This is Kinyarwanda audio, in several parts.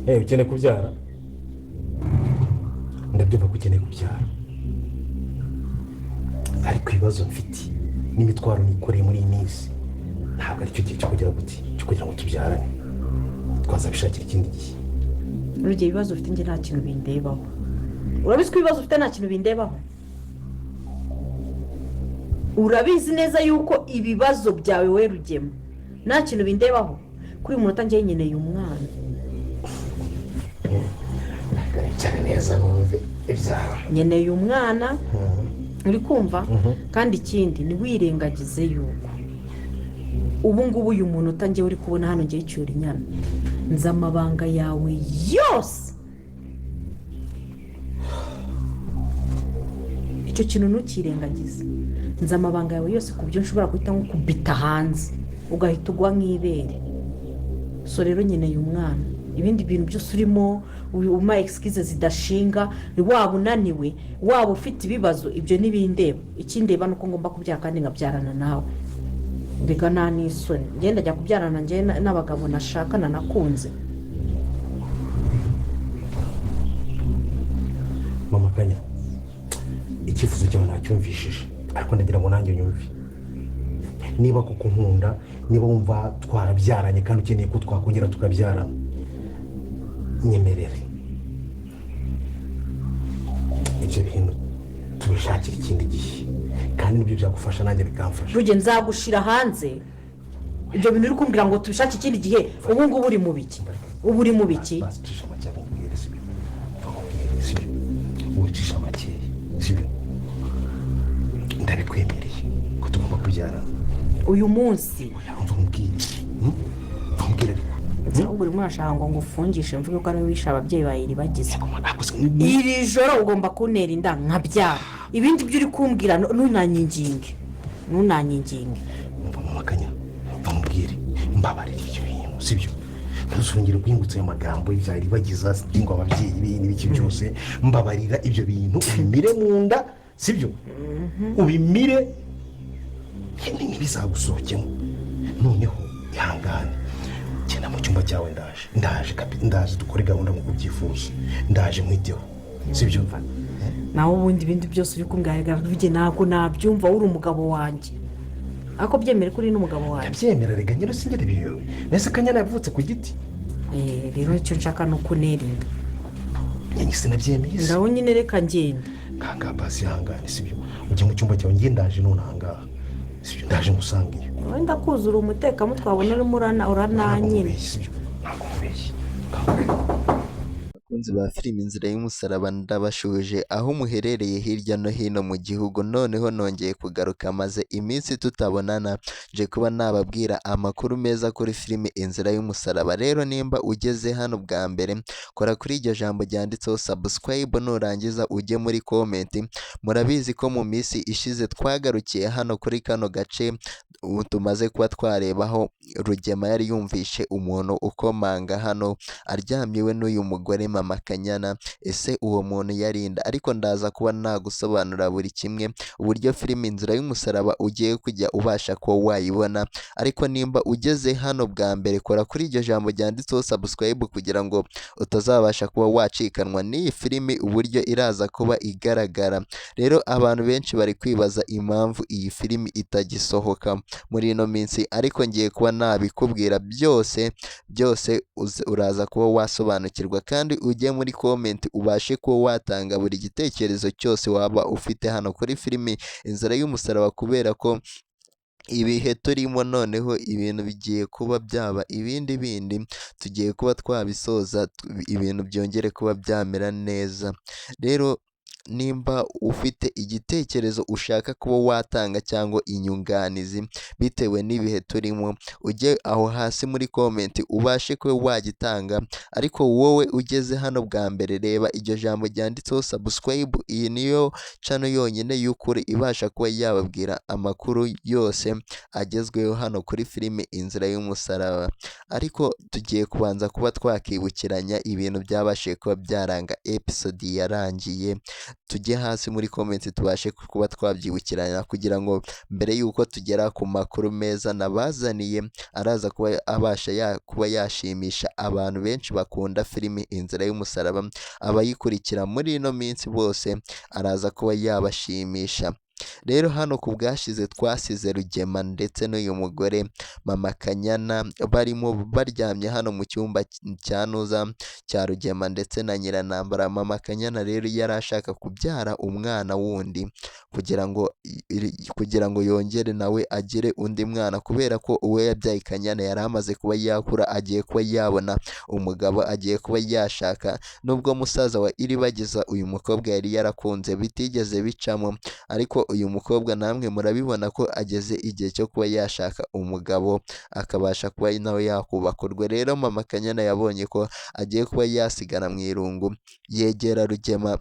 ukeneye kubyara? ndabyumva ko ukeneye kubyara, ariko ibibazo mfite n'imitwaro nikoreye muri iyi minsi ntabwo aricyo gihe cyo kugira ngo tubyarane. twazabishakira ikindi gihe. urugero ibibazo ufite njye nta kintu bindebaho. urabizi ko ibibazo ufite nta kintu bindebaho? urabizi neza yuko ibibazo byawe we Rugema nta kintu bindebaho. kuri uyu munota njye nkeneye umwana. cyane neza numve ibyawe. nkeneye umwana, uri kumva? kandi ikindi ntiwirengagize yuko ubu ngubu uyu munota njye uri kubona hano ngiye cyura inyana, nzi amabanga yawe yose. icyo kintu ntukirengagize. nzi amabanga yawe yose ku buryo nshobora guhita nkukubita hanze ugahita ugwa nk'ibere. so rero nkeneye umwana. ibindi bintu byose urimo uma excuse zidashinga, waba unaniwe waba ufite ibibazo, ibyo n'ibindeba. ikindeba nuko ngomba kubyara kandi ngabyarana nawe. mbega nta n'isoni ngenda njya kubyarana njye n'abagabo nashakana nakunze. mama Kanya, icyifuzo cyawe nacyumvishije, ariko ndagira ngo nanjye nyumve. niba kuko nkunda, niba wumva twarabyaranye kandi ukeneye ko twakongera tukabyarana, nyemerere ibyo bintu tubishakira ikindi gihe, kandi nibyo byagufasha nanjye bikamfasha. Ruge, nzagushira hanze. ibyo bintu uri kumbwira ngo tubishake ikindi gihe, ubu ngubu uri mu biki? ubu uri mu biki? basicisha make nkubwire, sibyo? sibyo wicisha make, sibyo? ndabikwemereye ko tugomba kubyarana uyu munsi. umva nkubwire ariko buri mwana ashaka ngo ngufungishe mvuge ko ari wishe ababyeyi bayiri bagize. iri joro ugomba kuntera inda nkabyara. ibindi byo uri kumbwira ntunanyinginge. umva mama Kanya, nkubwire, mbabarira ibyo bintu, sibyo? ntuzongere guhingutsa ayo magambo y'ibyari bagiza ngo ababyeyi n'ibiki byose. mbabarira ibyo bintu, ubimire mu nda, sibyo? ubimire ntibizagusohokemo. noneho ihangane, genda mu cyumba cyawe, ndaje dukore gahunda nk'uko ubyifuza. ndaje nkwiteho, sibyo? nawe ubundi ibindi byose uri kumbwira Ruge ntabwo nabyumva. uri umugabo wanjye, ariko byemere ko uri n'umugabo wanjye. ndabyemera, rega nyine singere biyo. mbese Kanyana yavutse ku giti. rero icyo nshaka ni ukunera inda. nyine sinabyemeye se. ndaho nyine reka ngenda. nkangaha basi ihangane, sibyo? ujye mu cyumba cyawe, ngiye ndaje none ahangaha, sibyo? ndaje ngusangiye. wenda kuzura umutekano twabona urimo urananyine. ntabwo mubeshye. Bakunzi ba filime Inzira y'Umusaraba, ndabashuje aho muherereye hirya no hino mu gihugu. noneho nongeye kugaruka, maze iminsi tutabonana, nje kuba nababwira amakuru meza kuri filime Inzira y'Umusaraba. rero nimba ugeze hano bwa mbere, kora kuri iryo jambo ryanditseho subscribe, nurangiza ujye muri comment. murabizi ko mu minsi ishize twagarukiye hano kuri kano gace tumaze kuba twarebaho Rugema yari yumvishe umuntu ukomanga hano aryamyiwe n'uyu mugore mama Kanyana. ese uwo muntu yarinda? ariko ndaza kuba nagusobanura buri kimwe, uburyo filime Inzira y'Umusaraba ugiye kujya ubasha kuba wayibona. ariko nimba ugeze hano bwa mbere, kora kuri iryo jambo ryanditseho subscribe kugira ngo utazabasha kuba wacikanwa n'iyi filime uburyo iraza kuba igaragara. rero abantu benshi bari kwibaza impamvu iyi filime itagisohoka muri ino minsi, ariko ngiye kuba nabikubwira byose uraza kuba wasobanukirwa, kandi ujye muri comment ubashe kuba watanga buri gitekerezo cyose waba ufite hano kuri filime Inzira y'Umusaraba, kubera ko ibihe turimo noneho ibintu bigiye kuba byaba ibindi tugiye kuba twabisoza, ibintu byongere kuba byamera neza. rero nimba ufite igitekerezo ushaka kuba watanga cyangwa inyunganizi bitewe n'ibihe turimo, ujye aho hasi muri comment ubashe kuba wagitanga. ariko wowe ugeze hano bwa mbere, reba iryo jambo ryanditseho subscribe. iyi niyo channel yonyine y'ukuri ibasha kuba yababwira amakuru yose agezweho hano kuri filime Inzira y'Umusaraba. ariko tugiye kubanza kuba twakibukiranya ibintu byabashije kuba byaranga episode yarangiye. tujye hasi muri comment tubashe kuba twabyibukiranya kugira ngo mbere y'uko tugera ku makuru meza nabazaniye araza kuba kuba yashimisha abantu benshi bakunda filimi Inzira y'Umusaraba, abayikurikira muri ino minsi bose araza kuba yabashimisha. Rero hano ku bwashize twasize Rugema ndetse n'uyu mugore Mama Kanyana barimo baryamye hano mu cyumba cya Rugema ndetse na Nyirantambara. Mama Kanyana rero yari ashaka kubyara umwana wundi kugira ngo yongere nawe agire undi mwana, kubera ko uwo yabyaye Kanyana yari amaze kuba yakura, agiye kuba yabona umugabo, agiye kuba yashaka. Nubwo musaza wa Iribagiza uyu mukobwa yari yarakunze bitigeze bicamo, ariko uyu mukobwa namwe murabibona ko ageze igihe cyo kuba yashaka umugabo akabasha kuba nawe yakubaka urwe. Rero Mama Kanyana yabonye ko agiye kuba yasigara mu irungu, yegera Rugema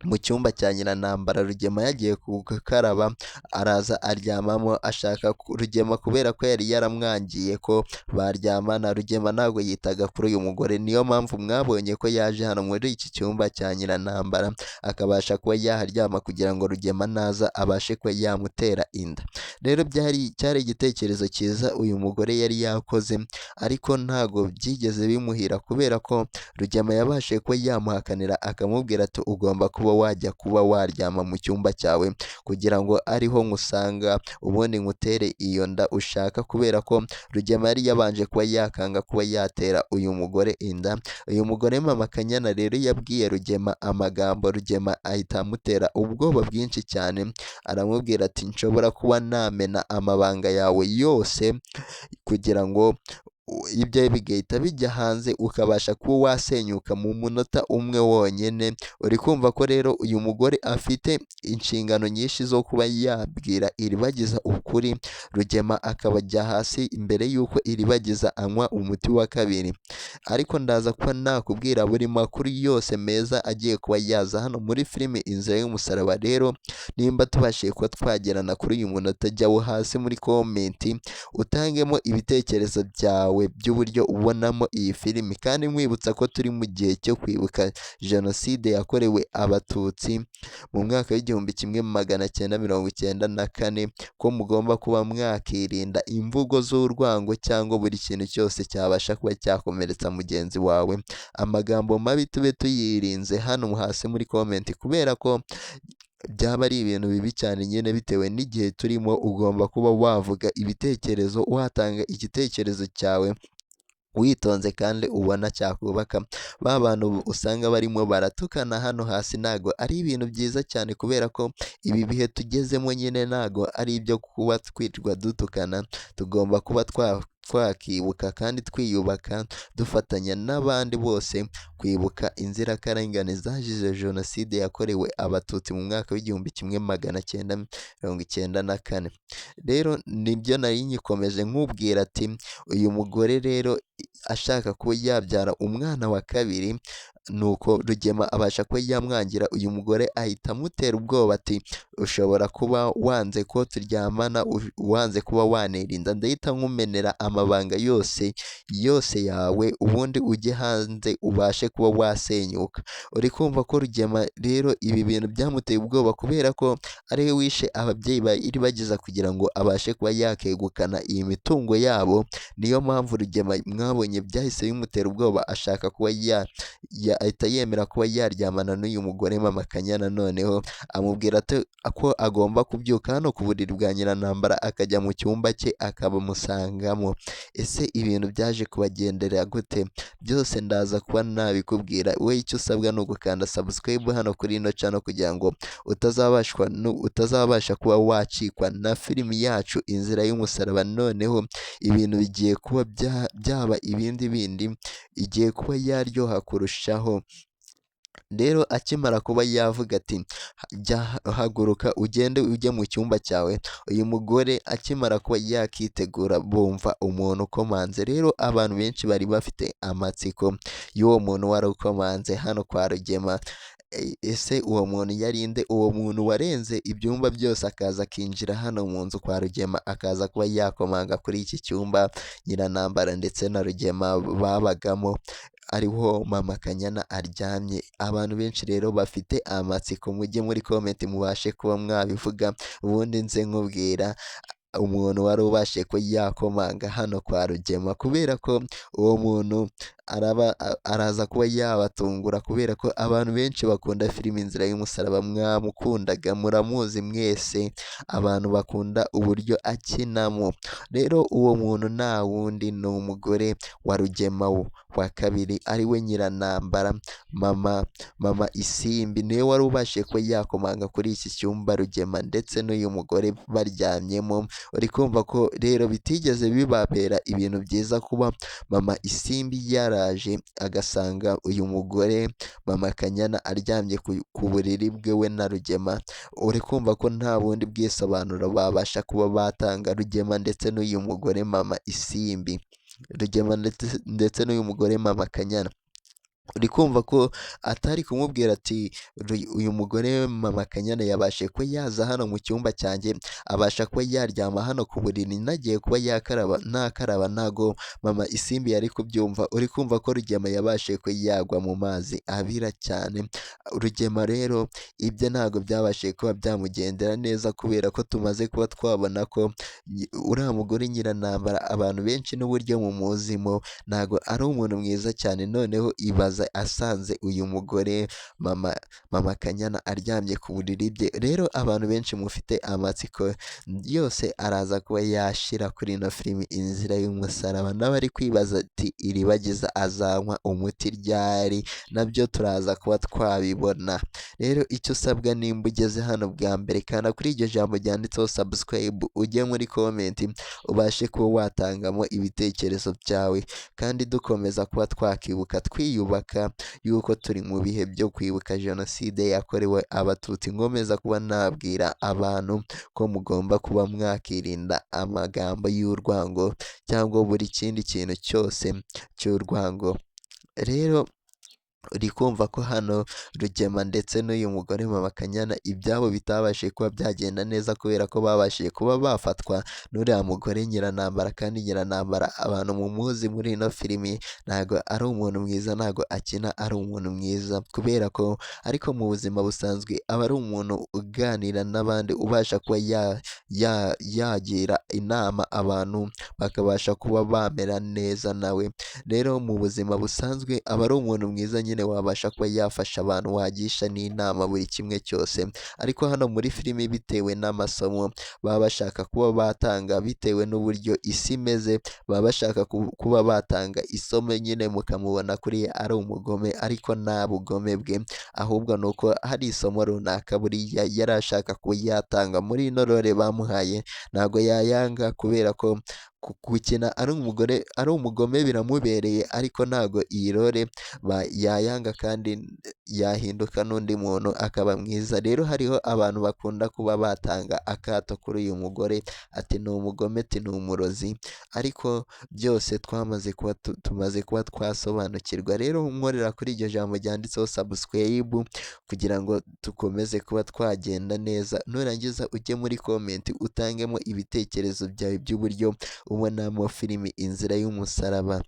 mu cyumba cya Nyirantambara. Rugema yagiye gukaraba araza aryamamo ashaka Rugema, kubera ko yari yaramwangiye ko baryamana. Rugema ntabwo yitaga kuri uyu mugore, niyo mpamvu mwabonye ko yaje hano muri iki cyumba cya Nyirantambara akabasha kuba yaharyama kugira ngo Rugema naza abashe kuba yamutera inda. Rero cyari igitekerezo cyiza uyu mugore yari yakoze, ariko ntabwo byigeze bimuhira, kubera ko Rugema yabashije kuba yamuhakanira akamubwira ati ugomba kuba wajya kuba waryama mu cyumba cyawe kugira ngo ariho nkusanga ubundi ngutere iyo nda ushaka, kubera ko Rugema yari yabanje kuba yakanga kuba yatera uyu mugore inda. Uyu mugore Mama Kanyana rero yabwiye Rugema amagambo, Rugema ahita amutera ubwoba bwinshi cyane, aramubwira ati nshobora kuba namena amabanga yawe yose kugira ngo ibyo bigahita bijya hanze ukabasha kuba wasenyuka mu munota umwe wonyine. Uri kumva ko rero uyu mugore afite inshingano nyinshi zo kuba yabwira Iribagiza ukuri, Rugema akabajya hasi imbere y'uko Iribagiza anywa umuti wa kabiri. Ariko ndaza kuba nakubwira buri makuru yose meza agiye kuba yaza hano muri filimi Inzira y'Umusaraba. Rero nimba tubashije kuba twagerana kuri uyu munota, jyawo hasi muri komenti utangemo ibitekerezo byawe by'uburyo ubonamo iyi filimi, kandi nkwibutsa ko turi mu gihe cyo kwibuka jenoside yakorewe Abatutsi mu mwaka w'1994, ko mugomba kuba mwakirinda imvugo z'urwango cyangwa buri kintu cyose cyabasha kuba cyakomeretsa mugenzi wawe. Amagambo mabi tube tuyirinze hano hasi muri komenti, kubera ko byaba ari ibintu bibi cyane nyine bitewe n'igihe turimo. Ugomba kuba wavuga ibitekerezo, watanga igitekerezo cyawe witonze kandi ubona cyakubaka. Ba bantu usanga barimo baratukana hano hasi ntago ari ibintu byiza cyane, kubera ko ibi bihe tugezemo nyine ntago ari ibyo kuba twirirwa dutukana. Tugomba kuba twakibuka kandi twiyubaka, dufatanya n'abandi bose kwibuka inzirakarengane zazize jenoside yakorewe Abatutsi mu mwaka w'1994. Rero nibyo nari nyikomeje nkubwira ati uyu mugore rero ashaka kuba yabyara umwana wa kabiri, nuko Rugema abasha kuba yamwangira. Uyu mugore ahita amutera ubwoba ati ushobora kuba wanze ko turyamana, wanze kuba wanerinda, ndahita nkumenera amabanga yose yawe, ubundi ujye hanze ubashe kuba wasenyuka. Uri kumva ko Rugema rero ibi bintu byamuteye ubwoba, kubera ko ariwe wishe ababyeyi ba Iribagiza kugira ngo abashe kuba yakegukana iyi mitungo yabo. Niyo mpamvu Rugema mwabonye byahise bimutera ubwoba, ashaka kuba ahita yemera kuba yaryamana n'uyu mugore Mama Kanyana. Noneho amubwira ko agomba kubyuka hano ku buriri bwa Nyirantambara akajya mu cyumba cye akabamusangamo. Ese ibintu byaje kubagendera gute? Byose ndaza kuba nabikubwira. Wowe icyo usabwa ni ugukanda subscribe hano kuri ino channel kugira ngo utazabasha kuba wacikwa na filimi yacu Inzira y'Umusaraba. Noneho ibintu bigiye kuba byaba ibindi igiye kuba yaryoha kurushaho. Rero akimara kuba yavuga ati haguruka ugende ujye mu cyumba cyawe, uyu mugore akimara kuba yakitegura bumva umuntu ukomanze. Rero abantu benshi bari bafite amatsiko y'uwo muntu wari ukomanze hano kwa Rugema. Ese uwo muntu yarinde? Uwo muntu warenze ibyumba byose akaza akinjira hano mu nzu kwa Rugema, akaza kuba yakomanga kuri iki cyumba Nyirantambara ndetse na Rugema babagamo. ariho mama Kanyana aryamye. Abantu benshi rero bafite amatsiko mujye muri comment mubashe kuba mwabivuga ubundi nze nkubwira umuntu wari ubashe ko yakomanga hano kwa Rugema, kubera ko uwo muntu araza kuba yabatungura, kubera ko abantu benshi bakunda filime Inzira y'Umusaraba mwamukundaga, muramuzi mwese, abantu bakunda uburyo akinamo. Rero uwo muntu nta wundi ni umugore wa Rugema wa kabiri ariwe Nyirantambara, mama Isimbi niwe wari ubashe ko yakomanga kuri iki cyumba Rugema ndetse n'uyu mugore baryamyemo. Uri kumva ko rero bitigeze bibabera ibintu byiza kuba mama Isimbi yaraje agasanga uyu mugore mama Kanyana aryamye ku buriri bwe we na Rugema. Uri kumva ko nta bundi bwisobanuro babasha kuba batanga Rugema ndetse n'uyu mugore mama Isimbi, Rugema ndetse n'uyu mugore mama Kanyana. Uri kumva ko atari kumubwira ati uyu mugore mama Kanyana yabashe ko yaza hano mu cyumba cyanjye, abasha kuba yaryama hano ku buriri nagiye kuba nakaraba, ntago mama Isimbi yari kubyumva. Uri kumva ko Rugema yabashe ko yagwa mu mazi abira cyane. Rugema rero ibyo ntago byabashe kuba byamugendera neza, kubera ko tumaze kuba twabona ko uriya mugore Nyirantambara abantu benshi n'uburyo mumuzimo ntago ari umuntu mwiza cyane. Noneho ibaza asanze uyu mugore mama Kanyana aryamye ku buriri bye. Rero abantu benshi mufite amatsiko yose araza kuba yashira kuri ino filimi Inzira y'Umusaraba, n'abari kwibaza ati iribagiza azanywa umuti ryari, nabyo turaza kuba twabibona. Rero icyo usabwa nimba ugeze hano bwa mbere, kanda kuri iryo jambo ryanditseho subscribe, ujye muri comment ubashe kuba watangamo ibitekerezo byawe, kandi dukomeza kuba twakibuka twiyubaka yuko turi mu bihe byo kwibuka jenoside yakorewe abatutsi. Ngomeza kuba nabwira abantu ko mugomba kuba mwakirinda amagambo y'urwango cyangwa buri kindi kintu cyose cy'urwango. Rero uri kumva ko hano Rugema ndetse n'uyu mugore mama Kanyana ibyabo bitabashije kuba byagenda neza, kubera ko babashije kuba bafatwa n'uriya mugore Nyirantambara. Kandi Nyirantambara abantu mumuzi muri ino filimi ntago ari umuntu mwiza, ntago akina ari umuntu mwiza, kubera ko ariko mu buzima busanzwe aba ari umuntu uganira n'abandi, ubasha kuba yagira inama abantu bakabasha kuba bamera neza nawe. Rero mu buzima busanzwe aba ari umuntu mwiza nyine wabasha kuba yafasha abantu, wagisha n'inama buri kimwe cyose. Ariko hano muri filimi bitewe n'amasomo baba bashaka kuba batanga, bitewe n'uburyo isi imeze, baba bashaka kuba batanga isomo nyine mukamubona kuriya ari umugome, ariko nta bugome bwe, ahubwo ni uko hari isomo runaka buriya yari ashaka kuba yatanga muri ino role bamuhaye. Ntabwo yayanga, kubera ko gukina ari umugome biramubereye, ariko ntago iyi role yayanga kandi yahinduka n'undi muntu akaba mwiza. Rero hariho abantu bakunda kuba batanga akato kuri uyu mugore ati ni umugome, ati ni umurozi, ariko byose tumaze kuba twasobanukirwa. Rero nkorera kuri iryo jambo ryanditseho subscribe kugira ngo dukomeze kuba twagenda neza. Nurangiza ujye muri comment utangemo ibitekerezo byawe by'uburyo ubonamo filimi Inzira y'Umusaraba.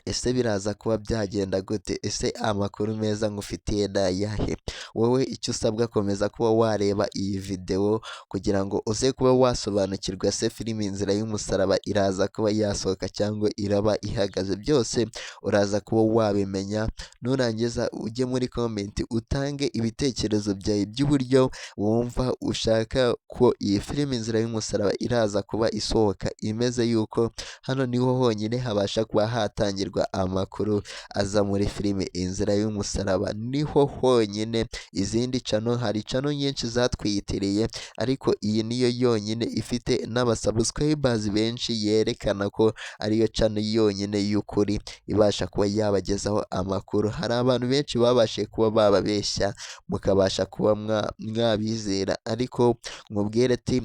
Ese biraza kuba byagenda gute? Ese amakuru meza ngufitiye ni ayahe? Wowe icyo usabwa komeza kuba wareba iyi video kugira ngo uze kuba wasobanukirwa se filimi Inzira y'Umusaraba iraza kuba yasohoka cyangwa iraba ihagaze. Byose uraza kuba wabimenya. Nurangiza ujye muri comment utange ibitekerezo byawe by'uburyo wumva ushaka ko iyi filimi Inzira y'Umusaraba iraza kuba isohoka imeze, yuko hano niho honyine habasha kuba hatangirwa amakuru aza muri filimi Inzira y'Umusaraba, niho honyine. Izindi cano, hari cano nyinshi zatwiyitiriye, ariko iyi niyo yonyine ifite n'abasubscribers benshi, yerekana ko ariyo cano yonyine y'ukuri ibasha kuba yabagezaho amakuru. Hari abantu benshi babashije kuba bababeshya mukabasha kuba mwabizera, ariko mubwire ati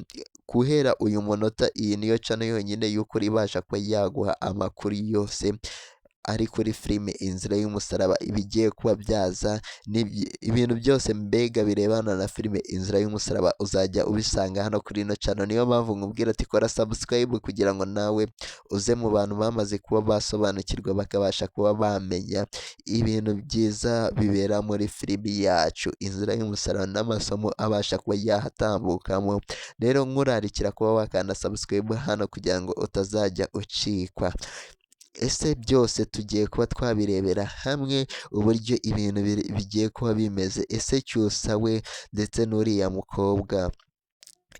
guhera uyu munota iyi niyo cano yonyine y'ukuri ibasha kuba yaguha amakuru yose ari kuri filime Inzira y'Umusaraba ibigiye kuba byaza ibintu byose mbega birebana na filime Inzira y'Umusaraba uzajya ubisanga hano kuri ino channel. Niyo mpamvu nkubwira ati kora subscribe kugira ngo nawe uze mu bantu bamaze kuba basobanukirwa bakabasha kuba bamenya ibintu byiza bibera muri filimi yacu Inzira y'Umusaraba n'amasomo abasha kuba yahatambukamo. Rero nkurarikira kuba wakanda subscribe hano kugira ngo utazajya ucikwa. Ese byose tugiye kuba twabirebera hamwe uburyo ibintu bigiye kuba bimeze. Ese Cyusa we ndetse n'uriya mukobwa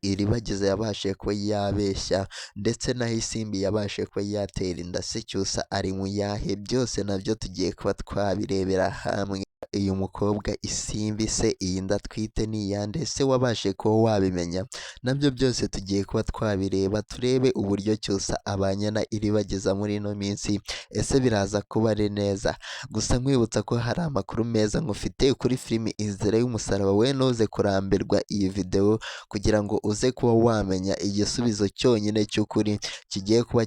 Iribagiza yabashije kuba yabeshya ndetse naho Isimbi yabashije kuba yatera inda, se Cyusa ari mu yahe? Byose nabyo tugiye kuba twabirebera hamwe. Uyu mukobwa Isimbi se iyi nda atwite ni iyande? Se wabashije kuba wabimenya? Nabyo byose tugiye kuba twabireba turebe uburyo Cyusa abanye na Iribagiza muri ino minsi. Ese biraza kuba ari neza? Gusa nkwibutsa ko hari amakuru meza ngufite kuri filimi Inzira y'Umusaraba. We ntuze kurambirwa iyi video kugira ngo uze kuba wamenya igisubizo cyonyine cy'ukuri kigiye kuba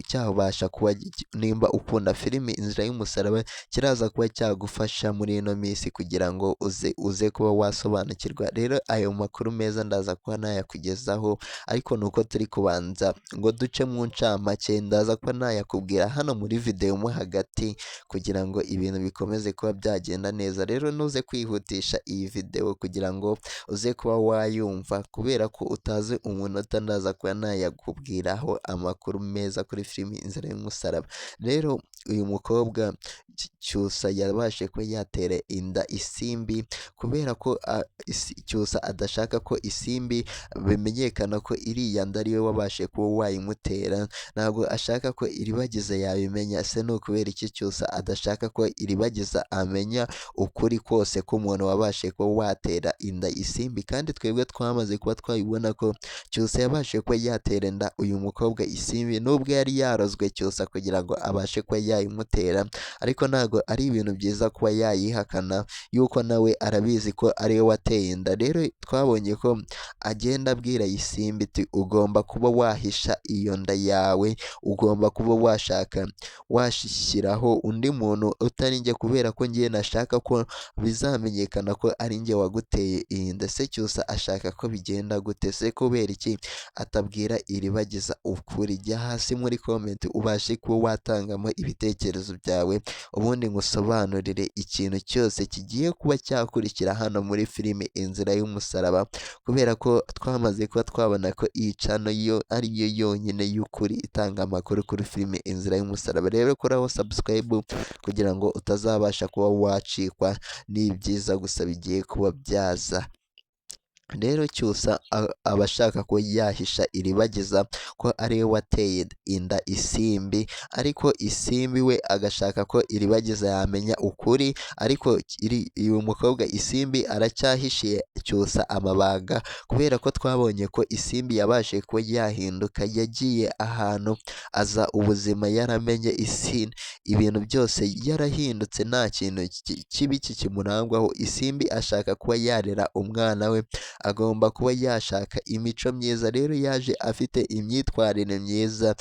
cyabasha kuba nimba ukunda filimi Inzira y'Umusaraba kiraza kuba cyagufasha muri ino minsi kugira ngo uze kuba wasobanukirwa. Rero ayo makuru meza ndaza kuba nayakugezaho, ariko nuko turi kubanza ngo duce mu ncamake ndaza kuba nayakubwira hano muri video mo hagati kugira ngo ibintu bikomeze kuba byagenda neza. Rero ntuze kwihutisha iyi video kugira ngo uze kuba wayumva, kubera ko utazi umunota ndaza kuba nayakubwiraho amakuru meza kuri filimi Inzira y'Umusaraba. Rero uyu mukobwa Cyusa yabashije kuba yatera inda Isimbi kubera ko Cyusa adashaka ko Isimbi bimenyekana ko iriya nda ariwe wabashije kuba wayimutera. Ntabwo ashaka ko Iribagiza yabimenya. Se ni ukubera iki Cyusa adashaka ko Iribagiza amenya ukuri kose k'umuntu wabashije kuba watera inda Isimbi? Kandi twebwe twamaze kuba twabibona ko Cyusa yabashije kuba yatera inda uyu mukobwa Isimbi, nubwo yari yarozwe Cyusa kugira ngo abashe kuba yayimutera, ariko ntabwo ari ibintu byiza kuba yayihakana yuko nawe arabizi ko ariwe wateye inda. Rero twabonye ko agenda abwira Isimbi ati ugomba kuba wahisha iyo nda yawe, ugomba kuba washyiraho undi muntu utari njye, kubera ko ngiye nashaka ko bizamenyekana ko ari njye waguteye iyi nda. Se Cyusa ashaka ko bigenda gute? Se kubera iki atabwira Iribagiza ukuri? Jya hasi muri comment ubashe kuba watangamo ibitekerezo byawe, ubundi ngusobanurire ikintu cyose kigiye kuba cyakurikira hano muri filime Inzira y'Umusaraba, kubera ko twamaze kuba twabona ko iyi channel yo ariyo yonyine y'ukuri itanga amakuru kuri filime Inzira y'Umusaraba. Rero koraho subscribe kugira ngo utazabasha kuba wacikwa n'ibyiza gusa bigiye kuba byaza. Rero Cyusa aba ashaka ko yahisha Iribagiza ko ariwe wateye inda Isimbi, ariko Isimbi we agashaka ko Iribagiza yamenya ukuri, ariko uyu mukobwa Isimbi aracyahishiye Cyusa amabanga, kubera ko twabonye ko Isimbi yabashije kuba yahinduka, yagiye ahantu aza ubuzima yaramenye ibintu byose yarahindutse, nta kintu kibi kikimurangwaho. Isimbi ashaka kuba yarera umwana we, agomba kuba yashaka imico myiza. Rero yaje afite imyitwarire myiza.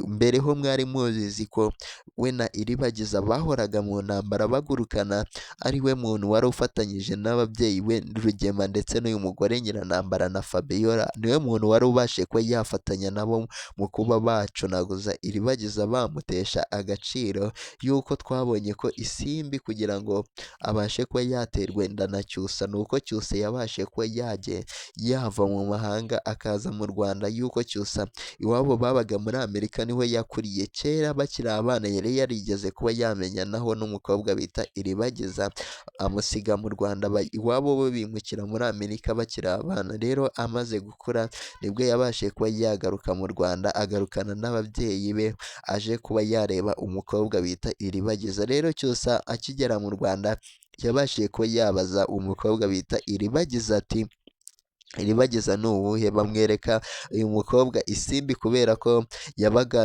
Mbere ho mwari muzizi ko we na Iribagiza bahoraga mu ntambara bagurukana, ari we muntu wari ufatanyije n'ababyeyi we Rugema ndetse n'uyu mugore Nyirantambara na Fabiola, niwe muntu wari ubashe kuba yafatanya nabo mu kuba bacunaguza Iribagiza bamutesha agaciro. Yuko twabonye ko Isimbi kugira ngo abashe kuba yaterwa inda na Cyusa, nuko Cyusa yabashe kuba yava mu mahanga akaza mu Rwanda, yuko Cyusa iwabo babaga muri Amerika niho yakuriye. Kera bakiri abana yari yarigeze kuba yamenyanaho n'umukobwa bita Iribagiza, amusiga mu Rwanda, iwabo bo bimukira muri Amerika bakiri abana. Rero amaze gukura nibwo yabashije kuba yagaruka mu Rwanda, agarukana n'ababyeyi be, aje kuba yareba umukobwa bita Iribagiza. Rero Cyusa akigera mu Rwanda yabashije kuba yabaza umukobwa bita Iribagiza ati iribagiza ni uwuhe? Bamwereka uyu mukobwa isimbi kubera ko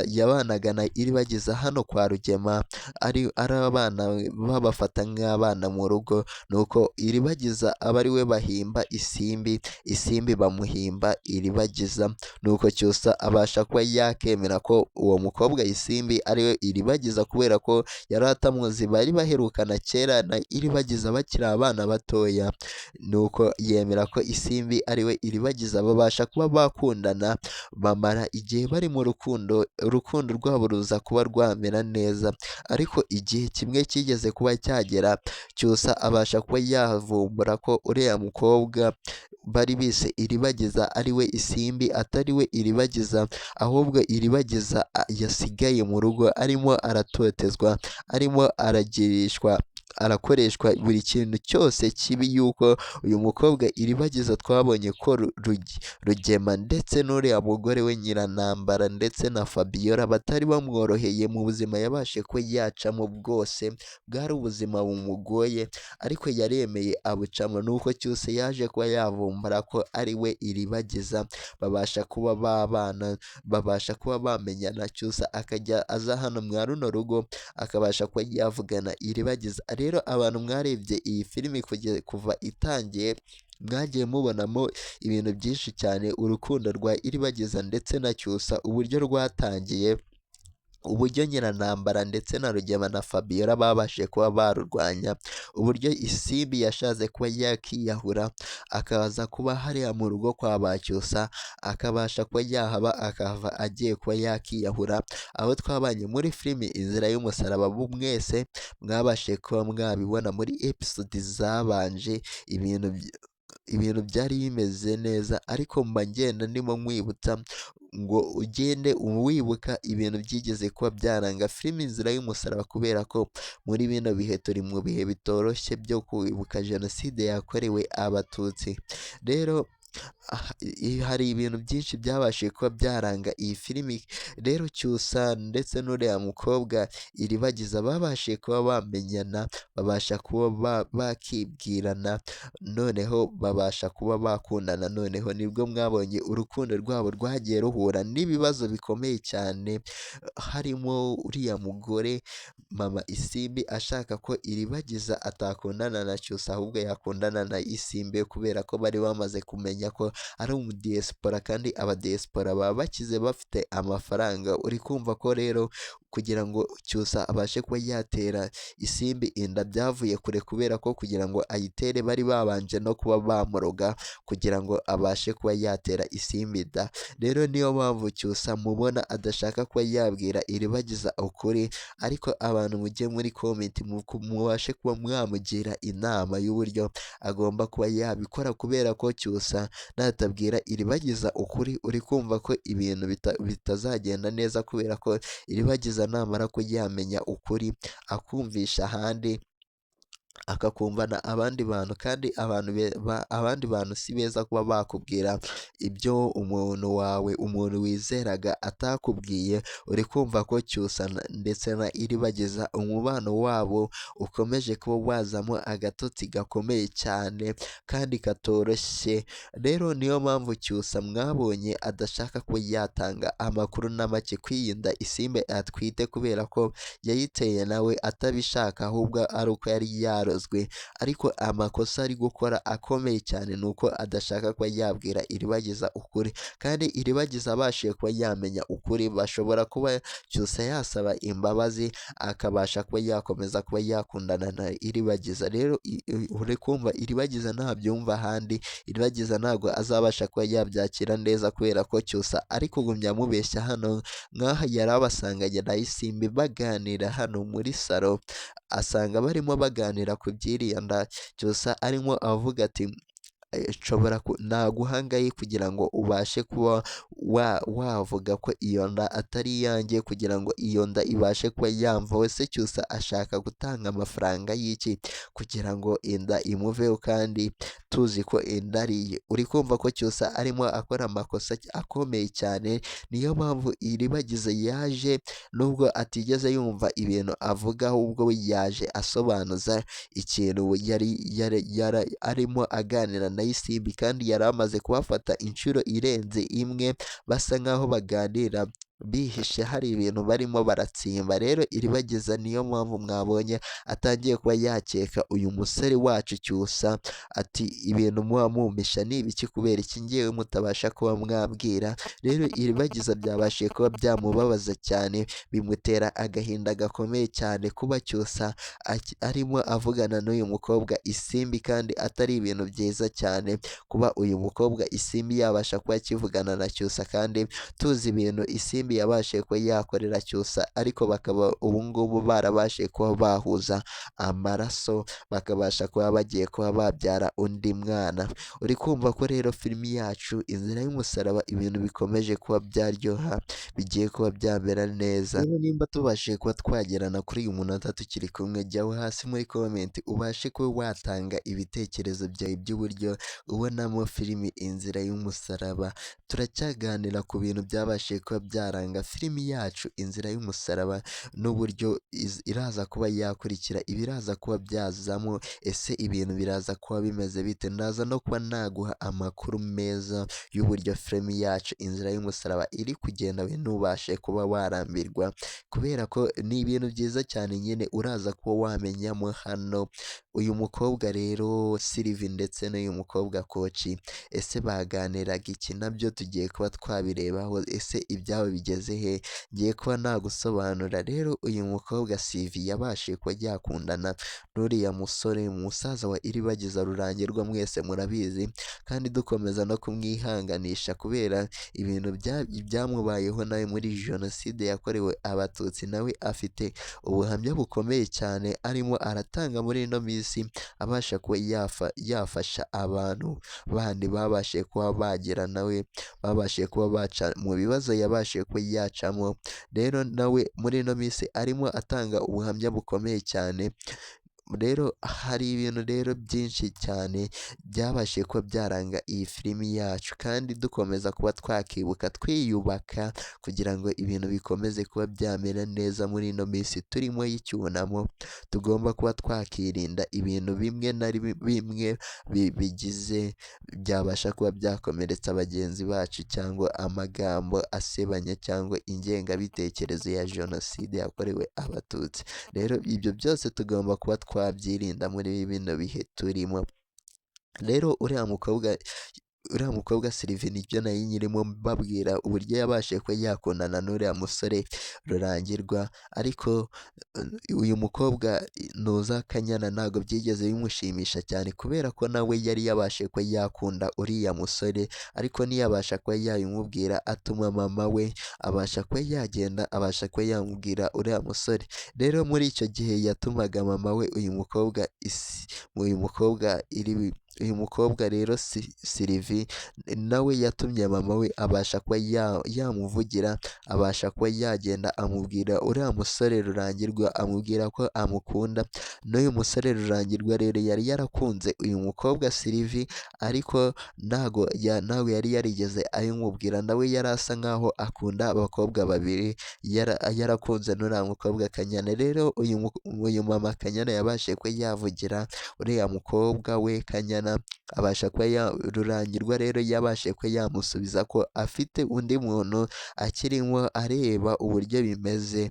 yabanaga na iribagiza hano kwa Rugema, ari abana babafata nk'abana mu rugo, nuko iribagiza aba ari we bahimba isimbi bamuhimba iribagiza, nuko Cyusa abasha kuba yakemera ko uwo mukobwa isimbi ari we iribagiza kubera ko yari atamuzi, bari baherukana kera na iribagiza bakiri abana batoya, nuko yemera ko isimbi ari we iribagiza, babasha kuba bakundana, bamara igihe bari mu urukundo rwabo ruza kuba rwamera neza, ariko igihe kimwe kigeze kuba cyagera, Cyusa abasha kuba yavumbura ko uriya mukobwa bari bise iribagiza ari we isimbi, atari we iribagiza, ahubwo iribagiza yasigaye mu rugo arimo aratotezwa, arimo arakoreshwa buri kintu cyose kibi, yuko uyu mukobwa iribagiza twabonye ko Rugema ndetse n'uriya mugore we Nyirantambara ndetse na Fabiola batari bamworoheye mu buzima yabashe ko yacamo, bwose bwari ubuzima bumugoye, ariko yaremeye abucamo, nuko cyose yaje kuba yavumbura ko ari we iribagiza, babasha kuba babana, babasha kuba bamenyana, Cyusa akajya aza hano mwa runo rugo akabasha kuba yavugana iribagiza. Rero abantu mwarebye iyi filimi kuva itangiye, mwagiye mubonamo ibintu byinshi cyane, urukundo rwa iribagiza ndetse na Cyusa uburyo rwatangiye, uburyo Nyirantambara ndetse na Rugema na Fabiola babashije kuba barurwanya, uburyo isimbi yashatse kuba yakiyahura akaza kuba hariya mu rugo kwa ba Cyusa, akabasha kuba yahaba akava agiye kuba yakiyahura, aho twabanye muri filimi Inzira y'Umusaraba, mwese mwabashije kuba mwabibona muri episode zabanje, ibintu byari bimeze neza, ariko mba ngenda ndimo nkwibutsa ngo ugende wibuka ibintu byigeze kuba byaranga filimi Inzira y'Umusaraba, kubera ko muri bino bihe turi mu bihe bitoroshye byo kwibuka jenoside yakorewe abatutsi. Rero hari ibintu byinshi byabashije kuba byaranga iyi filimi, rero Cyusa ndetse n'uriya mukobwa iribagiza babashije kuba bamenyana, babasha kuba bakibwirana, noneho babasha kuba bakundana, noneho nibwo mwabonye urukundo rwabo rwagiye ruhura n'ibibazo bikomeye cyane, harimo uriya mugore mama isimbi ashaka ko iribagiza atakundana na Cyusa, ahubwo yakundana na isimbi, kubera ko bari bamaze kumenya ko ari umudiyesipora, kandi abadiyesipora baba bakize bafite amafaranga. Uri kumva ko rero kugira ngo Cyusa abashe kuba yatera isimbi inda byavuye kure, kubera ko kugira ngo ayitere bari babanje no kuba bamuroga kugira ngo abashe kuba yatera isimbi inda. Rero niyo mpamvu Cyusa mubona adashaka kuba yabwira iribagiza ukuri, ariko abantu mujye muri komenti mubashe kuba mwamugira inama y'uburyo agomba kuba yabikora, kubera ko Cyusa natabwira iribagiza ukuri, uri kumva ko ibintu bitazagenda neza, kubera ko iribagiza namara kuyamenya ukuri akumvisha ahandi, akakumvana abandi bantu, kandi abandi bantu si beza kuba bakubwira ibyo umuntu wawe, umuntu wizeraga atakubwiye. Uri kumva ko Cyusa ndetse na iribagiza umubano wabo ukomeje kuba wazamo agatotsi gakomeye cyane kandi katoroshye. Rero niyo mpamvu Cyusa mwabonye adashaka kuba yatanga amakuru na make kwirinda isimbi atwite, kubera ko yayiteye nawe atabishaka, ahubwo ari uko yari yarozwe. Ariko amakosa ari gukora akomeye cyane ni uko adashaka kuba yabwira iribagiza ukuri, kandi iribagiza abashije kuba yamenya ukuri, bashobora kuba Cyusa yasaba imbabazi akabasha kuba yakomeza kuba yakundana na iribagiza. Rero uri kumva iribagiza ntabyumva ahandi, iribagiza ntabwo azabasha kuba yabyakira neza, kubera ko Cyusa ari kugumya amubeshya hano, nk'aho yari abasanganye na isimbi baganira hano muri salo, asanga barimo baganira ku by'iriya nda. Cyusa arimo avuga ati nshobora naguhangaye kugira ngo ubashe kuba wavuga ko iyo nda atari iyanjye, kugira ngo iyo nda ibashe kuba yamvaho. Se Cyusa ashaka gutanga amafaranga y'iki kugira ngo inda imuveho, kandi tuzi ko inda ari iye. Uri kumva ko Cyusa arimo akora amakosa akomeye cyane, niyo mpamvu iribagiza yaje, nubwo atigeze yumva ibintu avuga, ahubwo we yaje asobanuza ikintu yari arimo aganira na na Isimbi kandi yari amaze kuhafata inshuro irenze imwe basa nkaho baganira bihishe hari ibintu barimo baratsimba. Rero Iribagiza niyo mpamvu mwabonye atangiye kuba yakeka uyu musore wacu Cyusa ati ibintu muba mumpisha ni ibiki, kubera iki ngewe mutabasha kuba mwabwira. Rero Iribagiza byabashije kuba byamubabaza cyane, bimutera agahinda gakomeye cyane kuba Cyusa arimo avugana n'uyu mukobwa Isimbi kandi atari ibintu byiza cyane kuba uyu mukobwa Isimbi yabasha kuba akivugana na Cyusa, kandi tuzi ibintu Isimbi yabashije kuba yakorera Cyusa, ariko bakaba ubu ngubu barabashije kuba bahuza amaraso bakabasha kuba bagiye kuba babyara undi mwana. Uri kumva ko rero filimi yacu Inzira y'Umusaraba ibintu bikomeje kuba byaryoha, bigiye kuba byamera neza. Rero nimba tubashije kuba twagerana kuri uyu munota tukiri kumwe, jyaho hasi muri komenti ubashe kuba watanga ibitekerezo byawe by'uburyo ubonamo filimi Inzira y'Umusaraba. Turacyaganira ku bintu byabashije kuba byaranga filimi yacu Inzira y'Umusaraba n'uburyo iraza kuba yakurikira ibiraza kuba byazamo, ese ibintu biraza kuba bimeze bite. Ndaza no kuba naguha amakuru meza y'uburyo filimi yacu Inzira y'Umusaraba iri kugenda, we ntubashe kuba warambirwa, kubera ko ni ibintu byiza cyane nyine uraza kuba wamenyamo hano. Uyu mukobwa rero Sylvie ndetse n'uyu mukobwa Koci, ese baganiraga iki? Nabyo tugiye kuba twabirebaho, ese ibyabo bigeze he? Ngiye kuba nagusobanura. Rero uyu mukobwa Sylvie yabashije kuba yakundana n'uriya musore musaza wa Iribagiza Rurangirwa, mwese murabizi, kandi dukomeza no kumwihanganisha kubera ibintu byamubayeho nawe muri jenoside yakorewe Abatutsi. Nawe afite ubuhamya bukomeye cyane arimo aratanga muri ino minsi, abasha kuba yafasha abantu bandi babashije kuba bagira nawe babashije kuba baca mu bibazo yabashije kuba yacamo. Rero nawe muri ino minsi arimo atanga ubuhamya bukomeye cyane. Rero hari ibintu rero byinshi cyane byabashije kuba byaranga iyi filimi yacu, kandi dukomeza kuba twakibuka twiyubaka kugira ngo ibintu bikomeze kuba byamera neza muri ino minsi turimo y'icyunamo. Tugomba kuba twakirinda ibintu bimwe na bimwe bigize byabasha kuba byakomeretsa bagenzi bacu, cyangwa amagambo asebanya cyangwa ingengabitekerezo ya jenoside yakorewe Abatutsi. Rero ibyo byose tugomba kuba twabyirinda muri bino bihe turimo. Rero uriya mukobwa Sylvie nibyo nari nyirimo mbabwira uburyo yabashije kuba yakundana n'uriya musore Rurangirwa, ariko uyu mukobwa Nuza Kanyana ntabwo byigeze bimushimisha cyane, kubera ko nawe yari yabashije kuba yakunda uriya musore, ariko ntiyabasha kuba yabimubwira, atuma mama we abasha kuba yagenda abasha kuba yamubwira uriya musore. Rero muri icyo gihe yatumaga mama we uyu mukobwa rero Sylvie nawe yatumye mama we abasha kuba yamuvugira, abasha kuba yagenda amubwira uriya musore Rurangirwa, amubwira ko amukunda. N'uyu musore Rurangirwa rero yari yarakunze uyu mukobwa Sylvie, ariko ntago yari yarigeze abimubwira. Nawe yari asa nkaho akunda abakobwa babiri, yarakunze n'uriya mukobwa Kanyana. Rero uyu mama Kanyana yabashije kuba yavugira uriya mukobwa we Kanyana, abasha kuba Rurangirwa rero yabashije kuba yamusubiza ko afite undi muntu akirimo areba uburyo bimeze,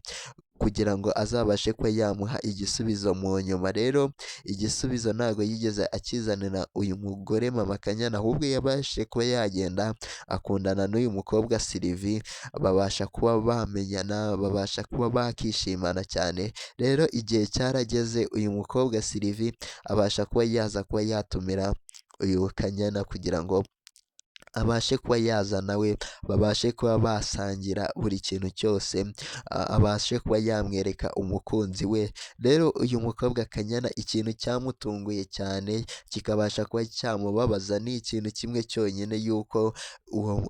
kugira ngo azabashe kuba yamuha igisubizo mu nyuma. Rero igisubizo ntabwo yigeze akizanira uyu mugore mama Kanyana, ahubwo yabashije kuba yagenda akundana n'uyu mukobwa Sylvie, babasha kuba bamenyana, babasha kuba bakishimana cyane. Rero igihe cyarageze uyu mukobwa Sylvie abasha kuba yaza kuba yatumira uyu Kanyana kugira ngo abashe kuba yaza nawe babashe kuba basangira buri kintu cyose, abashe kuba yamwereka umukunzi we. Rero uyu mukobwa Kanyana ikintu cyamutunguye cyane kikabasha kuba cyamubabaza ni ikintu kimwe cyonyine, yuko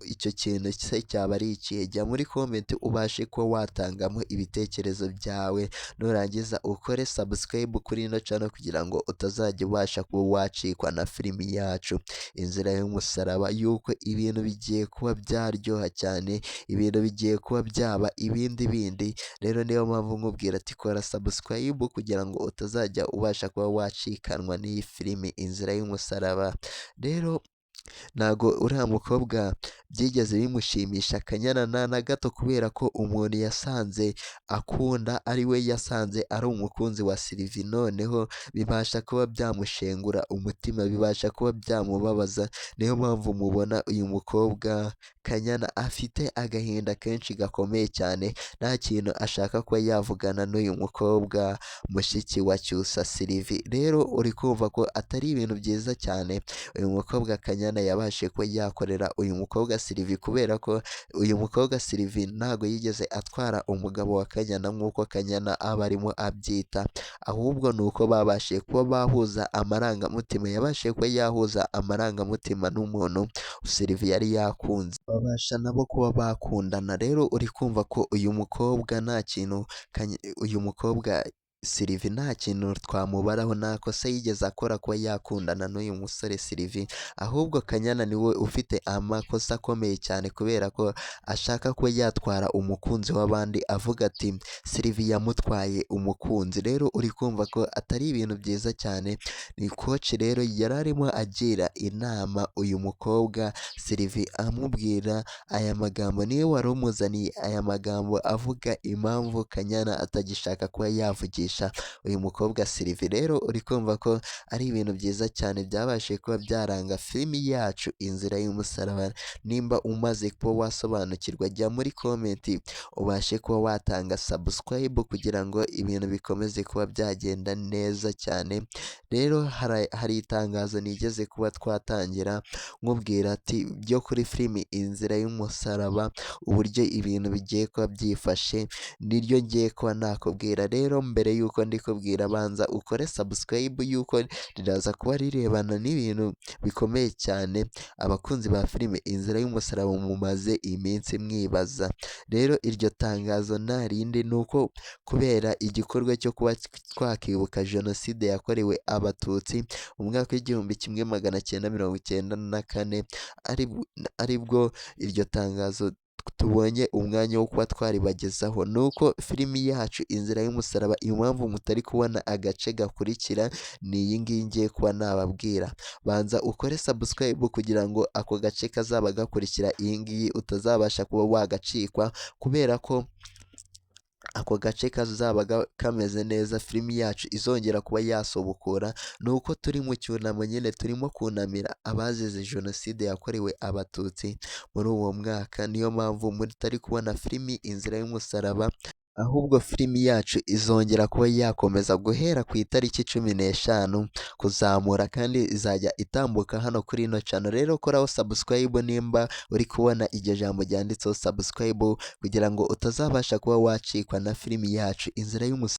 icyo kintu se cyaba ari ikihe. Jya muri komenti ubashe kuba watangamo ibitekerezo byawe, nurangiza ukore subscribe kuri ino channel kugira ngo utazajya ubasha kuba wacikwa na filimi yacu Inzira y'Umusaraba, yuko yuko ibintu bigiye kuba byaryoha cyane, ibintu bigiye kuba byaba ibindi bindi, rero niyo mpamvu nkubwira ati kora subscribe kugira ngo utazajya ubasha kuba wacikanwa n'iyi filimi Inzira y'Umusaraba. Rero ntago uriya mukobwa byigeze bimushimisha Kanyana na gato, kubera ko umuntu yasanze akunda ari we yasanze ari umukunzi wa Sylvie, noneho bibasha kuba byamushengura umutima, bibasha kuba byamubabaza, niyo mpamvu mubona uyu mukobwa Kanyana afite agahinda kenshi gakomeye cyane, nta kintu ashaka kuba yavugana n'uyu mukobwa mushiki wa Cyusa Sylvie. Rero uri kumva ko atari ibintu byiza cyane uyu mukobwa Kanyana yabashije kuba yakorera uyu mukobwa Sylvie, kubera ko uyu mukobwa Sylvie ntago yigeze atwara umugabo wa Kanyana nk'uko Kanyana aba arimo abyita, ahubwo ni uko babashije kuba bahuza amarangamutima, yabashije kuba yahuza amarangamutima n'umuntu Sylvie yari yakunze, babasha nabo kuba bakundana. Rero uri kumva ko uyu mukobwa nta kintu uyu mukobwa Sylvie nta kintu twamubaraho, nta kosa yigeze akora kuba yakundana n'uyu musore Sylvie, ahubwo Kanyana niwe ufite amakosa akomeye cyane, kubera ko ashaka kuba yatwara umukunzi w'abandi, avuga ati Sylvie yamutwaye umukunzi. Rero uri kumva ko atari ibintu byiza cyane. Ni koci rero yari arimo agira inama uyu mukobwa Sylvie, amubwira aya magambo, niwe wari umuzaniye aya magambo avuga impamvu Kanyana atagishaka kuba yavugisha uyu mukobwa Sylvie. Rero uri kumva ko ari ibintu byiza cyane byabashije kuba byaranga filimi yacu Inzira y'Umusaraba. Nimba umaze kuba wasobanukirwa, jya muri komenti ubashe kuba watanga subscribe kugira ngo ibintu bikomeze kuba byagenda neza cyane. Rero hari itangazo nigeze kuba twatangira nkubwira ati byo kuri filimi Inzira y'Umusaraba, uburyo ibintu bigiye kuba byifashe, niryo ngiye kuba nakubwira. Rero mbere yuko ndikubwira, banza ukore subscribe yuko riraza kuba rirebana n'ibintu bikomeye cyane abakunzi ba filime Inzira y'Umusaraba mumaze iminsi mwibaza. Rero iryo tangazo nta rindi, ni uko kubera igikorwa cyo kuba twakibuka jenoside yakorewe abatutsi mu mwaka w'1994 aribwo iryo tangazo tubonye umwanya wo kuba twaribagezaho. Nuko filimi yacu Inzira y'Umusaraba, impamvu mutari kubona agace gakurikira ni iyi ngiyi ngiye kuba nababwira. Banza ukore subscribe kugira ngo ako gace kazaba gakurikira iyi ngiyi utazabasha kuba wagacikwa, kubera ko ako gace kazaba kameze neza, filimi yacu izongera kuba yasobokora. Ni uko turi mu cyunamo nyine, turimo kunamira abazize jenoside yakorewe abatutsi muri uwo mwaka, niyo mpamvu mutari kubona filimi Inzira y'Umusaraba, ahubwo filimi yacu izongera kuba yakomeza guhera ku itariki 15 kuzamura, kandi izajya itambuka hano kuri ino channel. Rero koraho subscribe nimba uri kubona iryo jambo ryanditseho subscribe, kugira ngo utazabasha kuba wacikwa na filimi yacu Inzira y'Umusaraba.